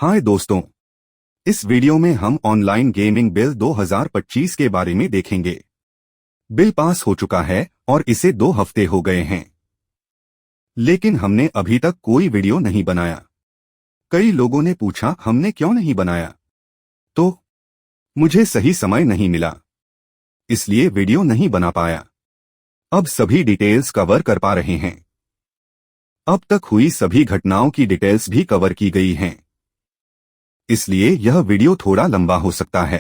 हाय दोस्तों, इस वीडियो में हम ऑनलाइन गेमिंग बिल 2025 के बारे में देखेंगे। बिल पास हो चुका है और इसे 2 हफ्ते हो गए हैं, लेकिन हमने अभी तक कोई वीडियो नहीं बनाया। कई लोगों ने पूछा हमने क्यों नहीं बनाया, तो मुझे सही समय नहीं मिला, इसलिए वीडियो नहीं बना पाया। अब सभी डिटेल्स कवर कर पा रहे हैं। अब तक हुई सभी घटनाओं की डिटेल्स भी कवर की गई हैं, इसलिए यह वीडियो थोड़ा लंबा हो सकता है।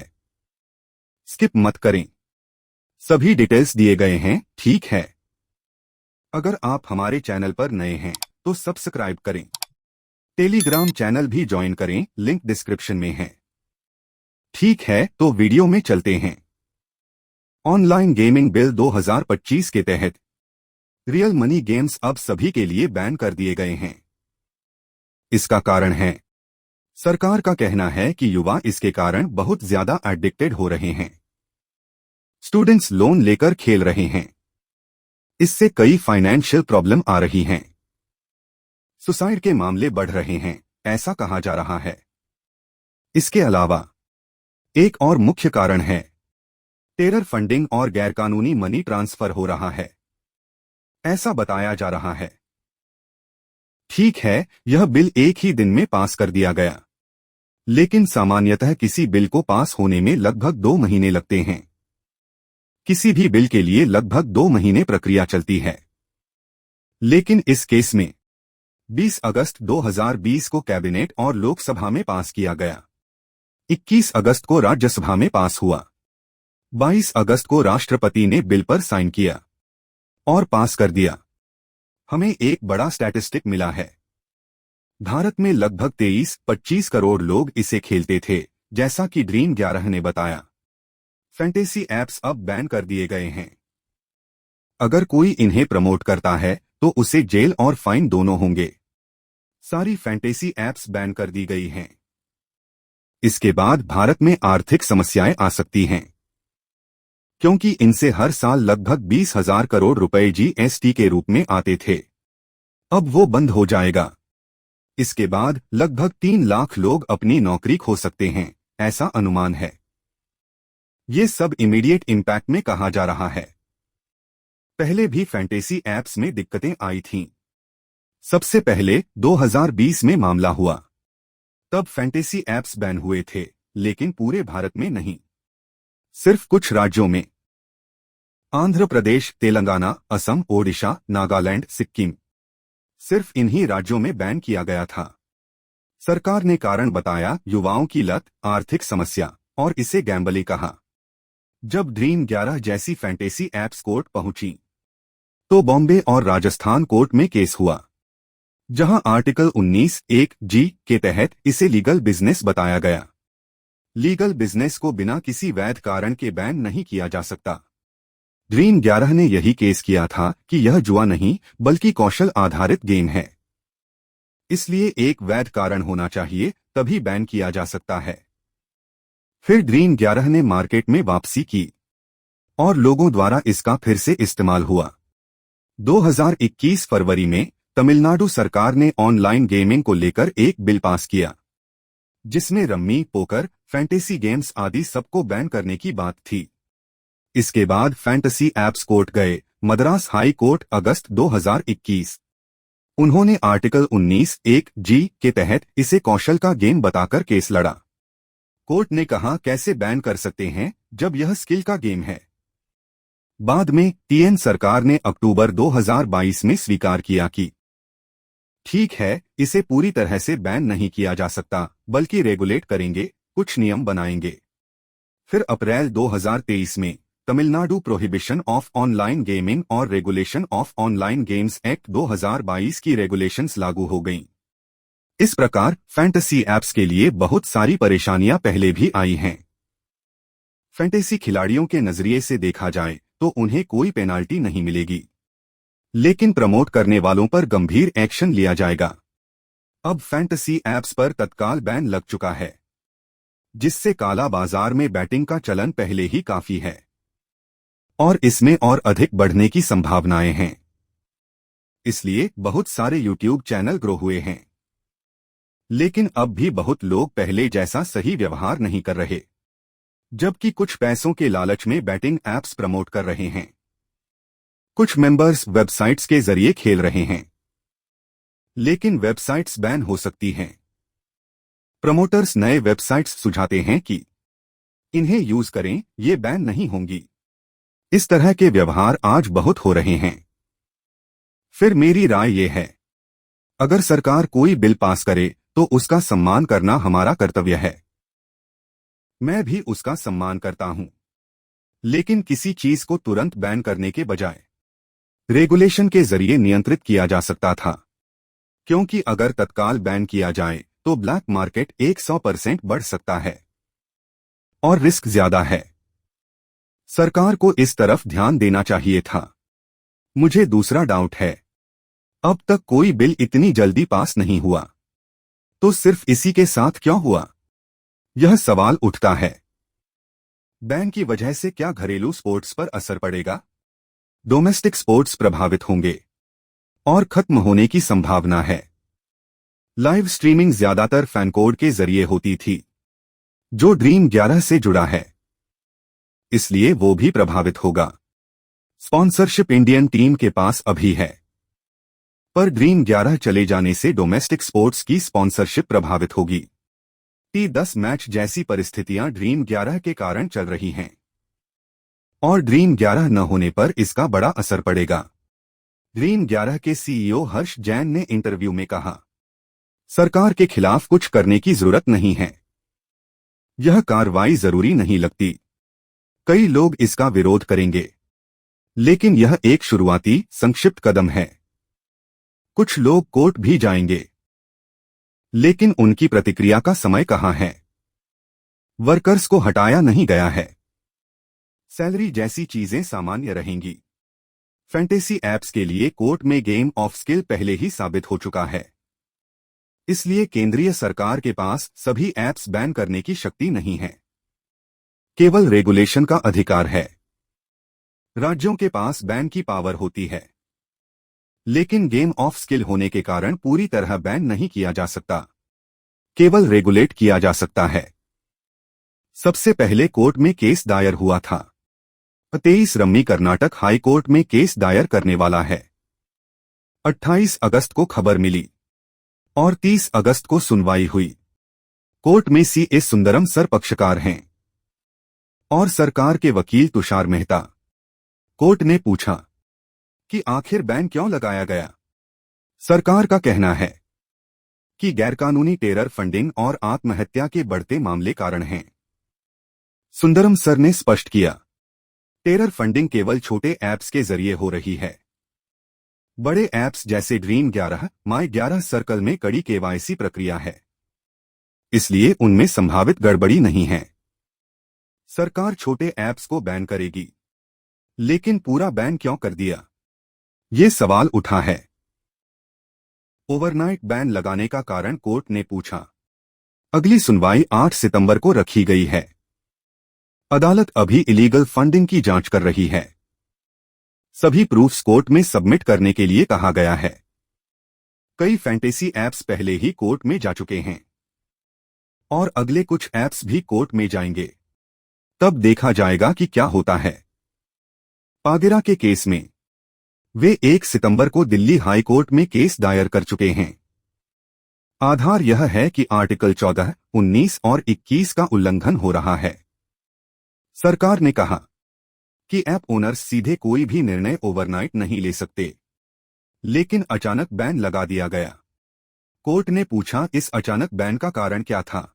स्किप मत करें, सभी डिटेल्स दिए गए हैं, ठीक है। अगर आप हमारे चैनल पर नए हैं तो सब्सक्राइब करें। टेलीग्राम चैनल भी ज्वाइन करें, लिंक डिस्क्रिप्शन में है। ठीक है, तो वीडियो में चलते हैं। ऑनलाइन गेमिंग बिल 2025 के तहत रियल मनी गेम्स अब सभी के लिए बैन कर दिए गए हैं। इसका कारण है, सरकार का कहना है कि युवा इसके कारण बहुत ज्यादा एडिक्टेड हो रहे हैं। स्टूडेंट्स लोन लेकर खेल रहे हैं, इससे कई फाइनेंशियल प्रॉब्लम आ रही हैं। सुसाइड के मामले बढ़ रहे हैं, ऐसा कहा जा रहा है। इसके अलावा एक और मुख्य कारण है, टेरर फंडिंग और गैरकानूनी मनी ट्रांसफर हो रहा है, ऐसा बताया जा रहा है। ठीक है, यह बिल एक ही दिन में पास कर दिया गया, लेकिन सामान्यतः किसी बिल को पास होने में लगभग 2 महीने लगते हैं। किसी भी बिल के लिए लगभग 2 महीने प्रक्रिया चलती है, लेकिन इस केस में 20 अगस्त 2020 को कैबिनेट और लोकसभा में पास किया गया। 21 अगस्त को राज्यसभा में पास हुआ। 22 अगस्त को राष्ट्रपति ने बिल पर साइन किया और पास कर दिया। हमें एक बड़ा स्टैटिस्टिक मिला है। भारत में लगभग 23-25 करोड़ लोग इसे खेलते थे, जैसा कि ड्रीम 11 ने बताया। फैंटेसी ऐप्स अब बैन कर दिए गए हैं। अगर कोई इन्हें प्रमोट करता है तो उसे जेल और फाइन दोनों होंगे। सारी फैंटेसी ऐप्स बैन कर दी गई हैं। इसके बाद भारत में आर्थिक समस्याएं आ सकती हैं, क्योंकि इनसे हर साल लगभग 20,000 करोड़ रुपए जीएसटी के रूप में आते थे। अब वो बंद हो जाएगा। इसके बाद लगभग 3 लाख लोग अपनी नौकरी खो सकते हैं, ऐसा अनुमान है। ये सब इमीडिएट इम्पैक्ट में कहा जा रहा है। पहले भी फैंटेसी ऐप्स में दिक्कतें आई थीं। सबसे पहले 2020 में मामला हुआ, तब फैंटेसी ऐप्स बैन हुए थे, लेकिन पूरे भारत में नहीं, सिर्फ कुछ राज्यों में। आंध्र प्रदेश, तेलंगाना, असम, ओडिशा, नागालैंड, सिक्किम, सिर्फ इन्हीं राज्यों में बैन किया गया था। सरकार ने कारण बताया युवाओं की लत, आर्थिक समस्या और इसे गैम्बलिंग कहा। जब ड्रीम 11 जैसी फैंटेसी ऐप्स कोर्ट पहुंची, तो बॉम्बे और राजस्थान कोर्ट में केस हुआ, जहां आर्टिकल 19(1)(g) के तहत इसे लीगल बिजनेस बताया गया। लीगल बिजनेस को बिना किसी वैध कारण के बैन नहीं किया जा सकता। ड्रीम 11 ने यही केस किया था कि यह जुआ नहीं बल्कि कौशल आधारित गेम है, इसलिए एक वैध कारण होना चाहिए, तभी बैन किया जा सकता है। फिर ड्रीम 11 ने मार्केट में वापसी की और लोगों द्वारा इसका फिर से इस्तेमाल हुआ। 2021 फरवरी में तमिलनाडु सरकार ने ऑनलाइन गेमिंग को लेकर एक बिल पास किया, जिसमें रम्मी, पोकर, फैंटेसी गेम्स आदि सबको बैन करने की बात थी। इसके बाद फैंटेसी ऐप्स कोर्ट गए, मद्रास हाई कोर्ट, अगस्त 2021। उन्होंने आर्टिकल 19(1)(g) के तहत इसे कौशल का गेम बताकर केस लड़ा। कोर्ट ने कहा कैसे बैन कर सकते हैं जब यह स्किल का गेम है। बाद में टीएन सरकार ने अक्टूबर 2022 में स्वीकार किया कि ठीक है, इसे पूरी तरह से बैन नहीं किया जा सकता, बल्कि रेगुलेट करेंगे, कुछ नियम बनाएंगे। फिर अप्रैल 2023 में Tamil Nadu prohibition of online gaming और regulation of online games act 2022 की रेगुलेशंस लागू हो गईं। इस प्रकार फैंटेसी ऐप्स के लिए बहुत सारी परेशानियां पहले भी आई हैं। फैंटेसी खिलाड़ियों के नजरिए से देखा जाए तो उन्हें कोई पेनाल्टी नहीं मिलेगी, लेकिन प्रमोट करने वालों पर गंभीर एक्शन लिया जाएगा। अब फैंटेसी ऐप्स पर तत्काल बैन लग चुका है, जिससे काला बाजार में बैटिंग का चलन पहले ही काफी है और इसमें और अधिक बढ़ने की संभावनाएं हैं। इसलिए बहुत सारे यूट्यूब चैनल ग्रो हुए हैं। लेकिन अब भी बहुत लोग पहले जैसा सही व्यवहार नहीं कर रहे, जबकि कुछ पैसों के लालच में बैटिंग एप्स प्रमोट कर रहे हैं। कुछ मेंबर्स वेबसाइट्स के जरिए खेल रहे हैं, लेकिन वेबसाइट्स बैन हो सकती हैं। प्रमोटर्स नए वेबसाइट्स सुझाते हैं कि इन्हें यूज करें, ये बैन नहीं होंगी। इस तरह के व्यवहार आज बहुत हो रहे हैं। फिर मेरी राय ये है, अगर सरकार कोई बिल पास करे तो उसका सम्मान करना हमारा कर्तव्य है। मैं भी उसका सम्मान करता हूं, लेकिन किसी चीज को तुरंत बैन करने के बजाय रेगुलेशन के जरिए नियंत्रित किया जा सकता था, क्योंकि अगर तत्काल बैन किया जाए तो ब्लैक मार्केट 100% बढ़ सकता है और रिस्क ज्यादा है। सरकार को इस तरफ ध्यान देना चाहिए था। मुझे दूसरा डाउट है, अब तक कोई बिल इतनी जल्दी पास नहीं हुआ, तो सिर्फ इसी के साथ क्यों हुआ? यह सवाल उठता है। बैन की वजह से क्या घरेलू स्पोर्ट्स पर असर पड़ेगा? डोमेस्टिक स्पोर्ट्स प्रभावित होंगे और खत्म होने की संभावना है। लाइव स्ट्रीमिंग ज्यादातर फैनकोड के जरिए होती थी, जो ड्रीम 11 से जुड़ा है, इसलिए वो भी प्रभावित होगा। स्पॉन्सरशिप इंडियन टीम के पास अभी है, पर ड्रीम 11 चले जाने से डोमेस्टिक स्पोर्ट्स की स्पॉन्सरशिप प्रभावित होगी। T10 मैच जैसी परिस्थितियां ड्रीम 11 के कारण चल रही हैं, और ड्रीम 11 न होने पर इसका बड़ा असर पड़ेगा। ड्रीम 11 के CEO हर्ष जैन ने इंटरव्यू में कहा, सरकार के खिलाफ कुछ करने की जरूरत नहीं है। यह कार्रवाई जरूरी नहीं लगती। कई लोग इसका विरोध करेंगे, लेकिन यह एक शुरुआती संक्षिप्त कदम है। कुछ लोग कोर्ट भी जाएंगे, लेकिन उनकी प्रतिक्रिया का समय कहां है? वर्कर्स को हटाया नहीं गया है। सैलरी जैसी चीजें सामान्य रहेंगी। फैंटेसी एप्स के लिए कोर्ट में गेम ऑफ स्किल पहले ही साबित हो चुका है, इसलिए केंद्रीय सरकार के पास सभी एप्स बैन करने की शक्ति नहीं है। केवल रेगुलेशन का अधिकार है। राज्यों के पास बैन की पावर होती है, लेकिन गेम ऑफ स्किल होने के कारण पूरी तरह बैन नहीं किया जा सकता, केवल रेगुलेट किया जा सकता है। सबसे पहले कोर्ट में केस दायर हुआ था। 23 रम्मी कर्नाटक हाई कोर्ट में केस दायर करने वाला है। 28 अगस्त को खबर मिली और 30 अगस्त को सुनवाई हुई। कोर्ट में CA सुंदरम सर पक्षकार हैं और सरकार के वकील तुषार मेहता। कोर्ट ने पूछा कि आखिर बैन क्यों लगाया गया। सरकार का कहना है कि गैरकानूनी टेरर फंडिंग और आत्महत्या के बढ़ते मामले कारण हैं। सुंदरम सर ने स्पष्ट किया, टेरर फंडिंग केवल छोटे ऐप्स के जरिए हो रही है। बड़े ऐप्स जैसे ड्रीम 11, माई 11 सर्कल में कड़ी KYC प्रक्रिया है, इसलिए उनमें संभावित गड़बड़ी नहीं है। सरकार छोटे ऐप्स को बैन करेगी, लेकिन पूरा बैन क्यों कर दिया, ये सवाल उठा है। ओवरनाइट बैन लगाने का कारण कोर्ट ने पूछा। अगली सुनवाई 8 सितंबर को रखी गई है। अदालत अभी इलीगल फंडिंग की जांच कर रही है। सभी प्रूफ्स कोर्ट में सबमिट करने के लिए कहा गया है। कई फैंटेसी ऐप्स पहले ही कोर्ट में जा चुके हैं और अगले कुछ ऐप्स भी कोर्ट में जाएंगे। तब देखा जाएगा कि क्या होता है। पागिरा के केस में वे 1 सितंबर को दिल्ली हाई कोर्ट में केस दायर कर चुके हैं। आधार यह है कि आर्टिकल 14, 19 और 21 का उल्लंघन हो रहा है। सरकार ने कहा कि ऐप ओनर्स सीधे कोई भी निर्णय ओवरनाइट नहीं ले सकते, लेकिन अचानक बैन लगा दिया गया। कोर्ट ने पूछा, इस अचानक बैन का कारण क्या था?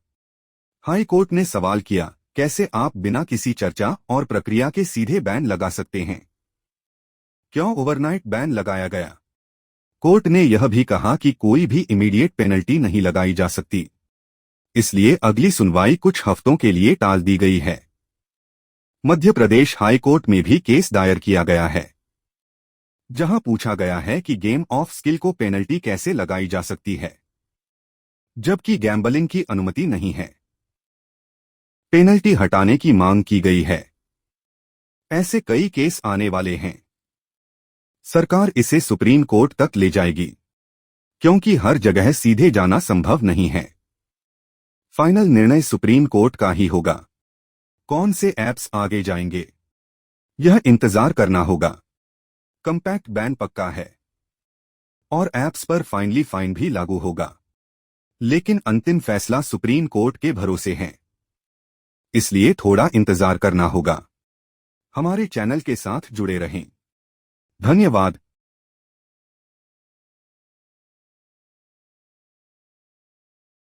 हाई कोर्ट ने सवाल किया, कैसे आप बिना किसी चर्चा और प्रक्रिया के सीधे बैन लगा सकते हैं? क्यों ओवरनाइट बैन लगाया गया? कोर्ट ने यह भी कहा कि कोई भी इमीडिएट पेनल्टी नहीं लगाई जा सकती, इसलिए अगली सुनवाई कुछ हफ्तों के लिए टाल दी गई है। मध्य प्रदेश हाई कोर्ट में भी केस दायर किया गया है, जहां पूछा गया है कि गेम ऑफ स्किल को पेनल्टी कैसे लगाई जा सकती है, जबकि गैम्बलिंग की अनुमति नहीं है। पेनल्टी हटाने की मांग की गई है। ऐसे कई केस आने वाले हैं। सरकार इसे सुप्रीम कोर्ट तक ले जाएगी। क्योंकि हर जगह सीधे जाना संभव नहीं है। फाइनल निर्णय सुप्रीम कोर्ट का ही होगा। कौन से ऐप्स आगे जाएंगे, यह इंतजार करना होगा। कंपैक्ट बैन पक्का है और ऐप्स पर फाइनली फाइन भी लागू होगा, लेकिन अंतिम फैसला सुप्रीम कोर्ट के भरोसे है, इसलिए थोड़ा इंतजार करना होगा। हमारे चैनल के साथ जुड़े रहें। धन्यवाद।